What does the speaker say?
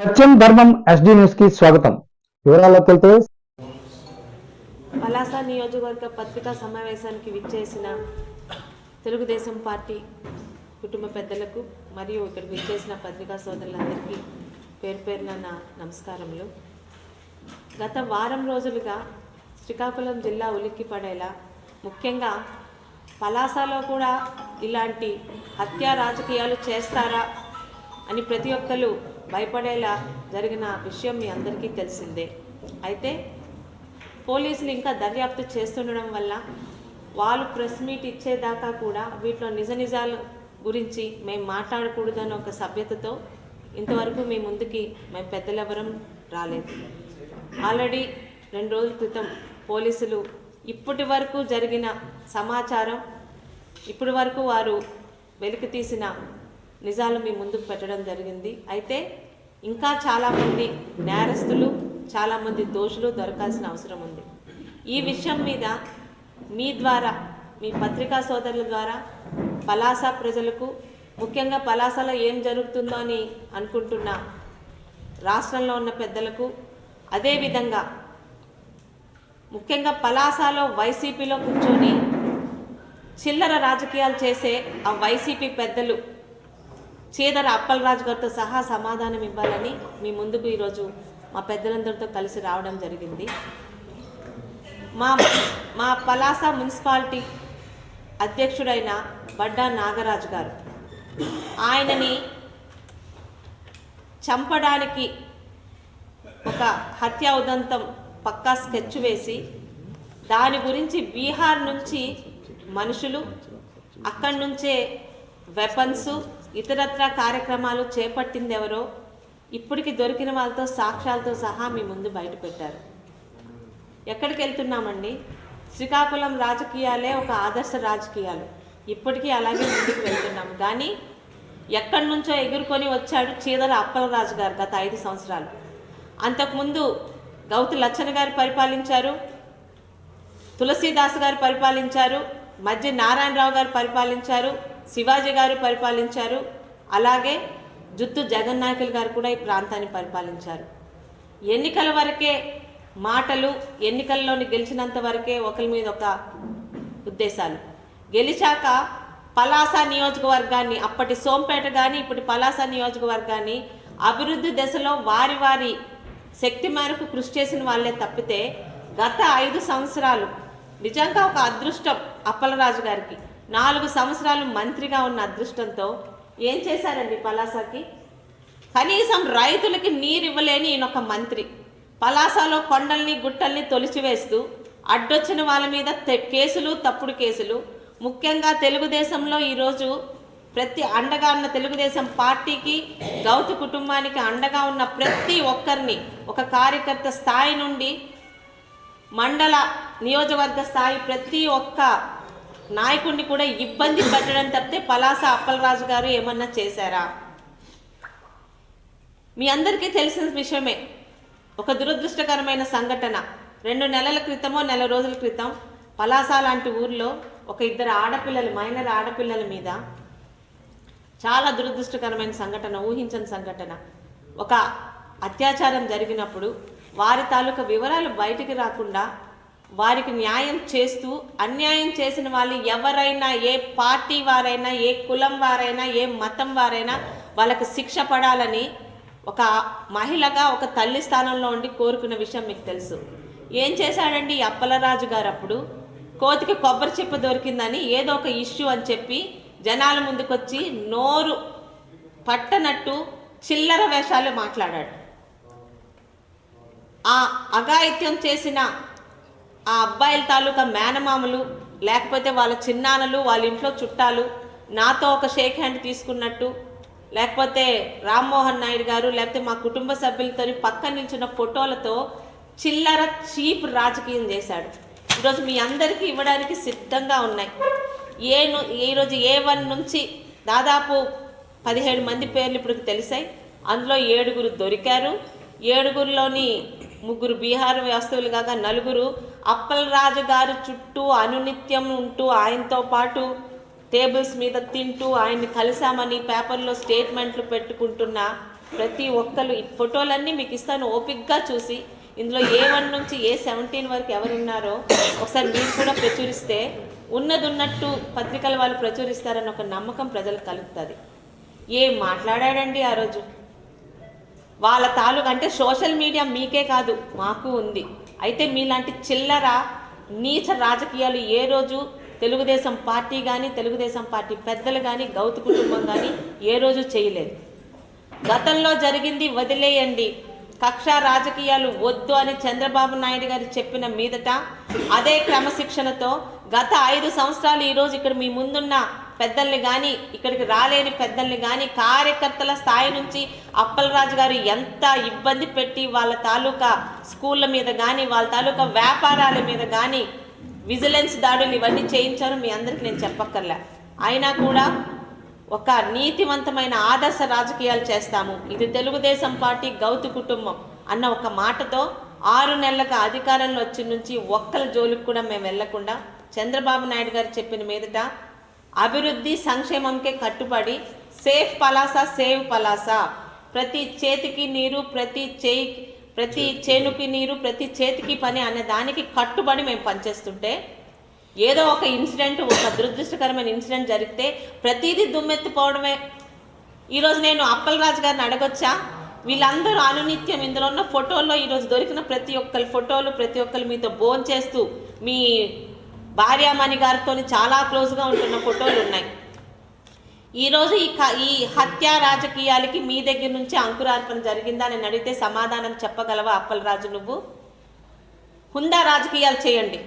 సత్యం ధర్మం SD news కి స్వాగతం. వివరాల్లోకి వెళ్తే పలాస నియోజకవర్గ పత్రికా సమావేశానికి విచ్చేసిన తెలుగుదేశం పార్టీ కుటుంబ పెద్దలకు మరియు ఇక్కడికి విచ్చేసిన పత్రికా సోదరులందరికీ పేరు పేరున నా నమస్కారములు. గత వారం రోజులుగా శ్రీకాకుళం జిల్లా ఉలిక్కిపడేలా, ముఖ్యంగా పలాసలో కూడా ఇలాంటి హత్యా రాజకీయాలు చేస్తారా అని ప్రతి ఒక్కరు భయపడేలా జరిగిన విషయం మీ అందరికీ తెలిసిందే. అయితే పోలీసులు ఇంకా దర్యాప్తు చేస్తుండడం వల్ల వాళ్ళు ప్రెస్ మీట్ ఇచ్చేదాకా కూడా వీటిలో నిజాల గురించి మేము మాట్లాడకూడదని ఒక సభ్యతతో ఇంతవరకు మీ ముందుకి మేము పెద్దలెవరం రాలేదు. ఆల్రెడీ 2 రోజుల క్రితం పోలీసులు ఇప్పటి వరకు జరిగిన సమాచారం, ఇప్పటి వరకు వారు వెలికి తీసిన నిజాలు మీ ముందుకు పెట్టడం జరిగింది. అయితే ఇంకా చాలామంది నేరస్తులు, చాలామంది దోషులు దొరకాల్సిన అవసరం ఉంది. ఈ విషయం మీద మీ ద్వారా, మీ పత్రికా సోదరుల ద్వారా పలాస ప్రజలకు, ముఖ్యంగా పలాసలో ఏం జరుగుతుందో అని అనుకుంటున్న రాష్ట్రంలో ఉన్న పెద్దలకు, అదేవిధంగా ముఖ్యంగా పలాసలో వైసీపీలో కూర్చొని చిల్లర రాజకీయాలు చేసే ఆ వైసీపీ పెద్దలు చీదర అప్పలరాజు గారితో సహా సమాధానం ఇవ్వాలని మీ ముందుకు ఈరోజు మా పెద్దలందరితో కలిసి రావడం జరిగింది. మా పలాస మున్సిపాలిటీ అధ్యక్షుడైన బడ్డా నాగరాజు గారు, ఆయనని చంపడానికి ఒక హత్యా ఉదంతం పక్కా స్కెచ్ వేసి దాని గురించి బీహార్ నుంచి మనుషులు, అక్కడి నుంచే వెపన్స్, ఇతరత్ర కార్యక్రమాలు చేపట్టింది ఎవరో ఇప్పటికి దొరికిన వాళ్ళతో సాక్ష్యాలతో సహా మీ ముందు బయట పెట్టారు. ఎక్కడికి వెళ్తున్నామండి? శ్రీకాకుళం రాజకీయాలే ఒక ఆదర్శ రాజకీయాలు, ఇప్పటికీ అలాగే ముందుకు వెళ్తున్నాం. కానీ ఎక్కడి నుంచో ఎగురుకొని వచ్చాడు చీదల అప్పలరాజు గారు గత 5 సంవత్సరాలు. అంతకుముందు గౌతు లచ్చన గారు పరిపాలించారు, తులసీదాస్ గారు పరిపాలించారు, మధ్య నారాయణరావు గారు పరిపాలించారు, శివాజీ గారు పరిపాలించారు, అలాగే జుత్తు జగన్నాయకులు గారు కూడా ఈ ప్రాంతాన్ని పరిపాలించారు. ఎన్నికల వరకే మాటలు, ఎన్నికల్లోని గెలిచినంత వరకే ఒకరి మీద ఒక ఉద్దేశాలు. గెలిచాక పలాస నియోజకవర్గాన్ని, అప్పటి సోంపేట కానీ ఇప్పటి పలాస నియోజకవర్గాన్ని అభివృద్ధి దశలో వారి వారి శక్తి మేరకు కృషి చేసిన వాళ్ళే తప్పితే గత 5 సంవత్సరాలు నిజంగా ఒక అదృష్టం. అప్పలరాజు గారికి 4 సంవత్సరాలు మంత్రిగా ఉన్న అదృష్టంతో ఏం చేశారండి పలాసకి? కనీసం రైతులకి నీరు ఇవ్వలేని ఈయనొక మంత్రి పలాసలో కొండల్ని గుట్టల్ని తొలిచివేస్తూ అడ్డొచ్చిన వాళ్ళ మీద కేసులు, తప్పుడు కేసులు. ముఖ్యంగా తెలుగుదేశంలో ఈరోజు ప్రతి అండగా ఉన్న తెలుగుదేశం పార్టీకి, గౌతు కుటుంబానికి అండగా ఉన్న ప్రతి ఒక్కరిని, ఒక కార్యకర్త స్థాయి నుండి మండల నియోజకవర్గ స్థాయి ప్రతి ఒక్క నాయకుడిని కూడా ఇబ్బంది పెట్టడం తప్పితే పలాస అప్పలరాజు గారు ఏమన్నా చేశారా? మీ అందరికీ తెలిసిన విషయమే. ఒక దురదృష్టకరమైన సంఘటన 2 నెలల క్రితమో, నెల రోజుల క్రితం పలాస లాంటి ఊర్లో ఒక 2 ఆడపిల్లలు, మైనర్ ఆడపిల్లల మీద చాలా దురదృష్టకరమైన సంఘటన, ఊహించని సంఘటన. ఒక అత్యాచారం జరిగినప్పుడు వారి తాలూకా వివరాలు బయటికి రాకుండా వారికి న్యాయం చేస్తూ, అన్యాయం చేసిన వాళ్ళు ఎవరైనా, ఏ పార్టీ వారైనా, ఏ కులం వారైనా, ఏ మతం వారైనా వాళ్ళకి శిక్ష పడాలని ఒక మహిళగా, ఒక తల్లి స్థానంలో ఉండి కోరుకున్న విషయం మీకు తెలుసు. ఏం చేశాడండి అప్పలరాజు గారు? అప్పుడు కోతికి కొబ్బరి చిప్ప దొరికిందని ఏదో ఒక ఇష్యూ అని చెప్పి జనాల ముందుకొచ్చి నోరు పట్టనట్టు చిల్లర వేషాలు మాట్లాడాడు. ఆ అఘాయిత్యం చేసిన ఆ అబ్బాయిల తాలూకా మేనమామలు, లేకపోతే వాళ్ళ చిన్నాన్నలు, వాళ్ళ ఇంట్లో చుట్టాలు నాతో ఒక షేక్ హ్యాండ్ తీసుకున్నట్టు, లేకపోతే రామ్మోహన్ నాయుడు గారు, లేకపోతే మా కుటుంబ సభ్యులతో పక్కన నిల్చున్న ఫోటోలతో చిల్లర చీప్ రాజకీయం చేశాడు. ఈరోజు మీ అందరికీ ఇవ్వడానికి సిద్ధంగా ఉన్నాయి. ఈరోజు A1 నుంచి దాదాపు 17 మంది పేర్లు ఇప్పుడు తెలిసాయి. అందులో 7 దొరికారు. 7లోని 3 బీహార్ వాస్తవులు కాగా 4 అప్పలరాజు గారు చుట్టూ అనునిత్యం ఉంటూ ఆయనతో పాటు టేబుల్స్ మీద తింటూ ఆయన్ని కలిసామని పేపర్లో స్టేట్మెంట్లు పెట్టుకుంటున్న ప్రతి ఒక్కరు ఈ ఫోటోలన్నీ మీకు ఇస్తాను, ఓపిక్గా చూసి ఇందులో A1 నుంచి A17 వరకు ఎవరున్నారో ఒకసారి మీరు కూడా ప్రచురిస్తే ఉన్నది ఉన్నట్టు పత్రికల వాళ్ళు ప్రచురిస్తారని ఒక నమ్మకం ప్రజలకు కలుగుతుంది. ఏం మాట్లాడాడండి ఆ రోజు. వాళ్ళ తాలూకు అంటే సోషల్ మీడియా మీకే కాదు మాకు ఉంది. అయితే మీలాంటి చిల్లర నీచ రాజకీయాలు ఏ రోజు తెలుగుదేశం పార్టీ కానీ తెలుగుదేశం పార్టీ పెద్దలు కానీ గౌతు కుటుంబం కానీ ఏ రోజు చేయలేదు. గతంలో జరిగింది వదిలేయండి, కక్ష రాజకీయాలు వద్దు అని చంద్రబాబు నాయుడు గారు చెప్పిన మీదట అదే క్రమశిక్షణతో గత 5 సంవత్సరాలు ఈరోజు ఇక్కడ మీ ముందున్న పెద్దల్ని కానీ ఇక్కడికి రాలేని పెద్దల్ని కానీ కార్యకర్తల స్థాయి నుంచి అప్పలరాజు గారు ఎంత ఇబ్బంది పెట్టి వాళ్ళ తాలూకా స్కూళ్ళ మీద కానీ వాళ్ళ తాలూకా వ్యాపారాల మీద కానీ విజిలెన్స్ దాడులు ఇవన్నీ చేయించారు. మీ అందరికీ నేను చెప్పక్కర్లే. అయినా కూడా ఒక నీతివంతమైన ఆదర్శ రాజకీయాలు చేస్తాము, ఇది తెలుగుదేశం పార్టీ గౌతు కుటుంబం అన్న ఒక మాటతో 6 నెలలకు అధికారంలో వచ్చి నుంచి ఒక్కల జోలికి కూడా మేము వెళ్లకుండా చంద్రబాబు నాయుడు గారు చెప్పిన మీదట అభివృద్ధి సంక్షేమంకే కట్టుబడి సేఫ్ పలాస సేవ్ పలాస, ప్రతి చేతికి నీరు ప్రతి చేనుకి నీరు ప్రతి చేతికి పని అనే దానికి కట్టుబడి మేము పనిచేస్తుంటే ఏదో ఒక ఇన్సిడెంట్, ఒక దురదృష్టకరమైన ఇన్సిడెంట్ జరిగితే ప్రతిదీ దుమ్మెత్తిపోవడమే. ఈరోజు నేను అప్పలరాజు గారిని అడగొచ్చా, వీళ్ళందరూ అనునిత్యం ఇందులో ఉన్న ఫోటోల్లో ఈరోజు దొరికిన ప్రతి ఒక్కరి ఫోటోలు ప్రతి ఒక్కరు మీతో భోంచేస్తూ మీ భార్యామణి గారితో చాలా క్లోజ్గా ఉంటున్న ఫోటోలు ఉన్నాయి. ఈరోజు ఈ హత్య రాజకీయాలకి మీ దగ్గర నుంచి అంకురార్పణ జరిగిందా అని అడిగితే సమాధానం చెప్పగలవా అప్పలరాజు? నువ్వు హుందా రాజకీయాలు చేయండి.